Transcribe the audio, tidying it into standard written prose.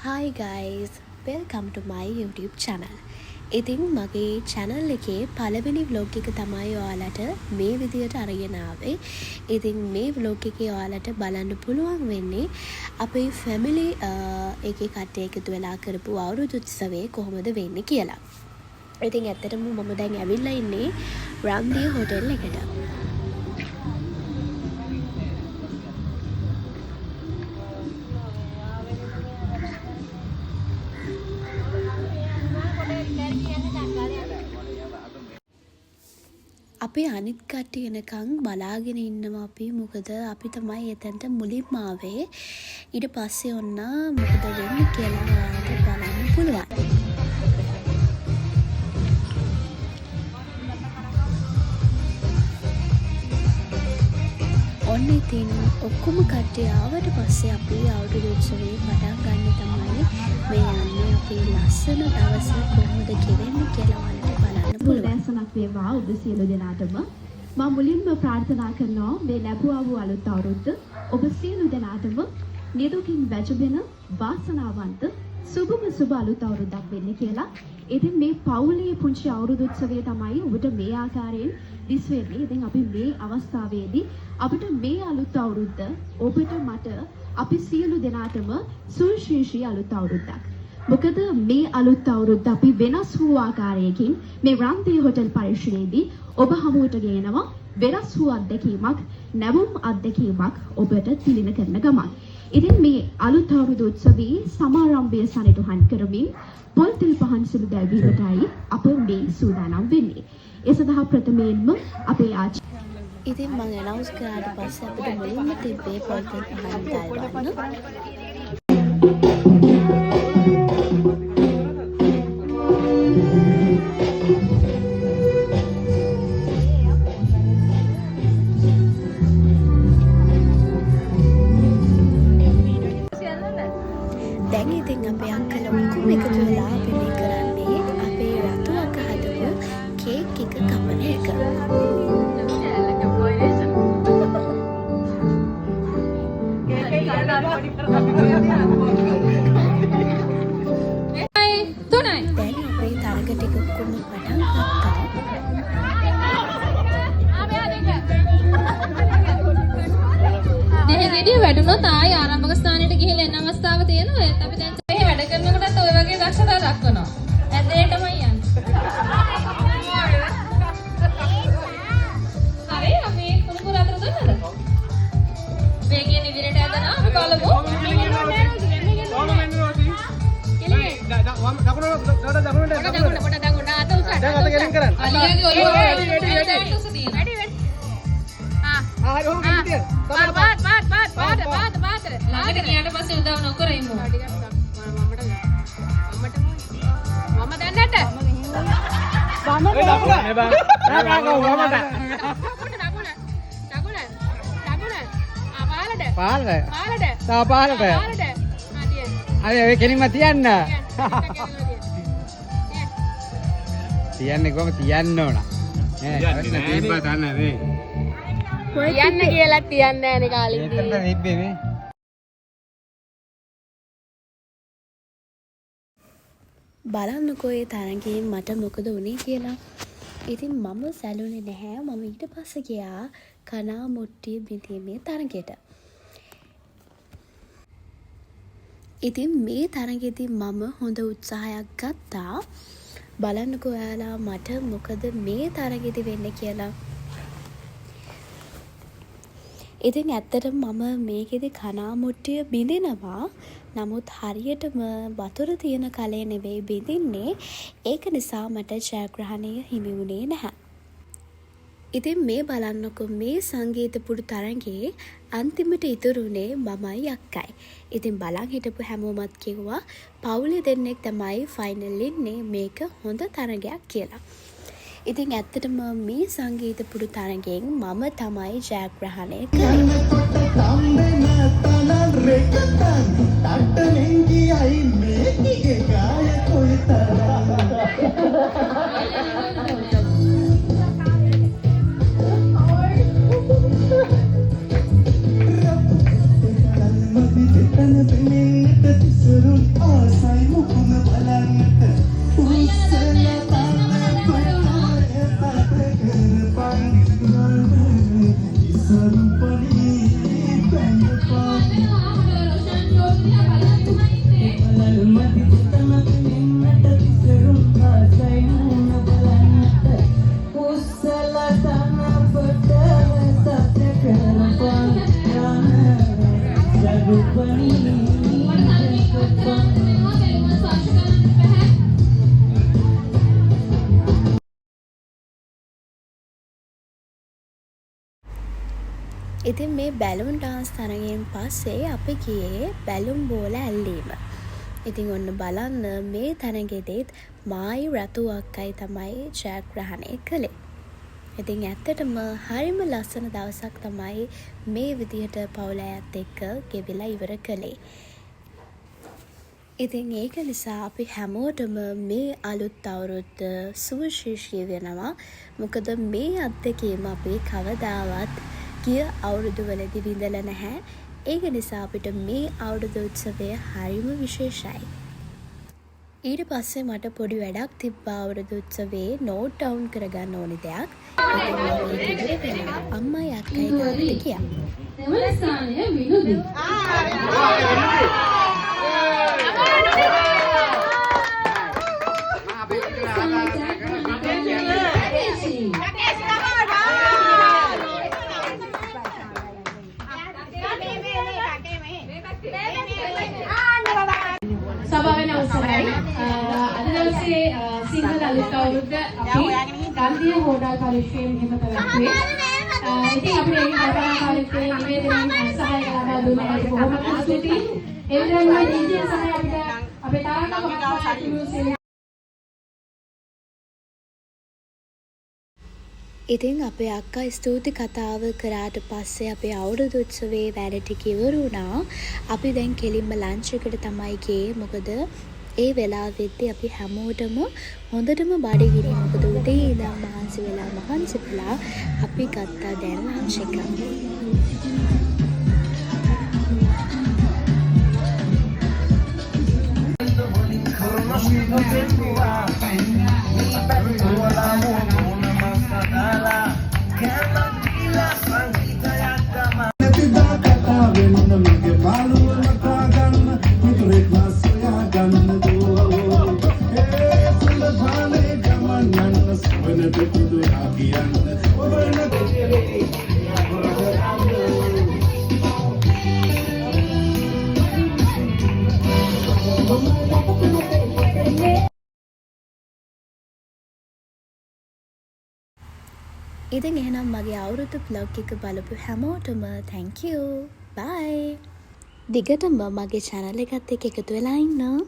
Hi guys, welcome to my YouTube channel. ඉතින් මගේ channel එකේ පළවෙනි vlog එක තමයි ඔයාලට මේ විදියට අරගෙන ආවේ. ඉතින් මේ vlog එකේ ඔයාලට බලන්න පුළුවන් වෙන්නේ අපේ family එකේ කට්ටිය එකතු වෙලා කරපු අවුරුදු උත්සවය කොහොමද වෙන්නේ කියලා. ඉතින් ඇත්තටම මම දැන් ඇවිල්ලා ඉන්නේ රන්දිය හොටෙල් එකට. අපේ අනිත් කට්ටිය එනකන් බලාගෙන ඉන්නවා අපි. මොකද අපි තමයි එතනට මුලින්ම ආවේ. ඊට පස්සේ ඔන්න මොකද වෙන්නේ කියලා ඔයාලට බලන්න පුළුවන්. ඔන්න ඉතින් ඔක්කොම කට්ටිය ආවට පස්සේ අපි අවුරුදු උත්සවයේ පටන් ගන්න තමයි මේ යන්නේ. අපේ ලස්සන දවස කොහොමද ගෙවෙන්නේ කියලා ඔයාලට බලන්න පුළුවන්. සනක් වේවා ඔබ සියලු දෙනාටම. මම මුලින්ම ප්‍රාර්ථනා කරනවා මේ ලැබුවා වූ අලුත් අවුරුද්ද ඔබ සියලු දෙනාටම නිදුකින් වැජබෙන වාසනාවන්ත සුබ අලුත් අවුරුද්දක් වෙන්න කියලා. ඉතින් මේ පවුලේ පුංචි අවුරුදු උත්සවය තමයි ඔබට මේ ආකාරයෙන් දිස් වෙන්නේ. ඉතින් අපි මේ අවස්ථාවේදී අපිට මේ අලුත් අවුරුද්ද ඔබට මට අපි සියලු දෙනාටම සුවිශේෂී අලුත් අවුරුද්දක්. මොකද මේ අලුත් අවුරුද්ද අපි වෙනස් වූ ආකාරයකින් මේ රන්දිය හොටෙල් පරිශ්‍රයේදී ඔබ හමුවට ගෙනවා වෙනස් වූ අත්දැකීමක්, නැවුම් අත්දැකීමක් ඔබට තිලින කරන ගමන්. ඉතින් මේ අලුත් අවුරුදු උත්සවයේ සමාරම්භය සනිටුහන් කරමින් පොල් තෙල් පහන් සුළු දැල්වීමටයි අප මේ සූදානම් වෙන්නේ. ඒ සඳහා ප්‍රථමයෙන්ම අපේ ඉතින් මම ඇනවුස් කරාට පස්සේ අපිට මුලින්ම තිබ්බේ පොල් තෙල් පහන් දැල්වන්න. දැන් ඉතින් අපේ අක්කලා ඔක්කොම එකතු වෙලා අපි මේ කරන්නේ අපේ රතු අක්ක හදපු කේක් එක කපන එක. දැන් අපේ තරග ටික ඔක්කොම පටන් ගත්තා. දෙහිගෙඩිය වැටුනොත් ආයි ආරම්භක ස්ථානයට ගිහිල්ලා එන්න අවස්ථාව තියෙනවා. ඒත් අපි දැන් මේ වැඩ කරනකොටත් ඔය වගේ දක්ෂතා දක්වනවා. ඇදේටමයි යන්නේ. හරි අපි කුණුපුර අතර දුන්නද? වේගයෙන් ඉදිරියට ඇදලා අපි බලමු. ළඟට ගියාට පස්සේ උදව් නොකර ඉමු. මම දැන්නට. අය කෙලින්ම තියන්න. තියන්නේ කොහොම තියන්න ඕන. තියන්න කියලා තියන්නේ නැනේ කාලින්දී. බලන්නකෝ ඒ තරගයෙන් මට මොකද වුනේ කියලා. ඉතින් මම සැලුනේ නැහැ. මම ඊට පස්සේ ගියා කනා මුට්ටිය බිඳීමේ තරගයට. ඉතින් මේ තරගෙදී මම හොඳ උත්සාහයක් ගත්තා. බලන්නකෝ ඔයාලා මට මොකද මේ තරගෙදී වෙන්නේ කියලා. ඉතින් ඇත්තටම මම මේකෙදි කනා මුට්ටිය බිඳිනවා. නමුත් හරියටම වතුර තියෙන කලේ නෙවෙයි බිඳින්නේ. ඒක නිසා මට ජයග්‍රහණය හිමි වුණේ නැහැ. ඉතින් මේ බලන්නකො මේ සංගීත පුඩු තරඟේ අන්තිමට ඉතුරුනේ මමයි අක්කයි. ඉතින් බලන් හිටපු හැමෝමත් කිව්වා පවුලේ දෙන්නෙක් තමයි ෆයිනල් ඉන්නේ, මේක හොඳ තරඟයක් කියලා. ඉතින් ඇත්තටම මේ සංගීත පුඩු තරඟෙන් මම තමයි ජයග්‍රහණය කළේ. තන පෙනෙන්නට තිසරුන් ඉතින් මේ බැලුන් ඩාන්ස් තරගෙන් පස්සේ අපි ගියේ බැලුම් බෝල ඇල්ලීම. ඉතින් ඔන්න බලන්න මේ තරගෙදිත් මායි රතු අක්කයි තමයි ජයග්‍රහණය කළේ. ඉතින් ඇත්තටම හරිම ලස්සන දවසක් තමයි මේ විදිහට පවුල අයත් එක්ක ගෙවිලා ඉවර කළේ. ඉතින් ඒක නිසා අපි හැමෝටම මේ අලුත් අවුරුද්ද සුවිශේෂී වෙනවා. මොකද මේ අත්දැකීම අපි කවදාවත් ගිය අවුරුදුවලදී විඳලා නැහැ. ඒක නිසා අපිට මේ අවුරුදු උත්සවය හරිම විශේෂයි. ඊට පස්සේ මට පොඩි වැඩක් තිබ්බා අවුරුදු උත්සවයේ නෝට් ඩවුන් කරගන්න ඕනි දෙයක්. අම්මයි අක්කයි ගාවට ගියා. දෙවන ස්ථානය විනුදි. සභාවෙන් අවසරයි. අද දවසේ සිංහල අලුත් අවුරුද්ද අපි ගාන්ධිය හෝඩල් පරිශ්‍රයෙන් එහෙම පැවැත්වුවේ. ඉතින් අපිට මේ කල්පනා කාලයේ නිවේදනයේ සහාය ලබා දුන්නාට බොහොම ස්තුතියි. ඒ විතරම නීතිය සහාය අපිට අපේ තාරක ඉතින් අපේ අක්කා ස්තුති කතාව කරාට පස්සේ අපේ අවුරුදු උත්සවයේ වැඩ ටික ඉවර වුණා. අපි දැන් කෙලින්ම ලන්ච් එකට තමයි ගියේ. මොකද ඒ වෙලාවෙදී අපි හැමෝටම හොඳටම බඩගිනි. මොකද උදේ ඉඳන් මහන්සි වෙලා අපි ගත්තා දැන් ලන්ච් එක. ඉතින් එහෙනම් මගේ අවුරුදු බ්ලොග් එක බලපු හැමෝටම thank you. bye. දිගටම මගේ channel එකත් එක්ක එකතු වෙලා ඉන්න.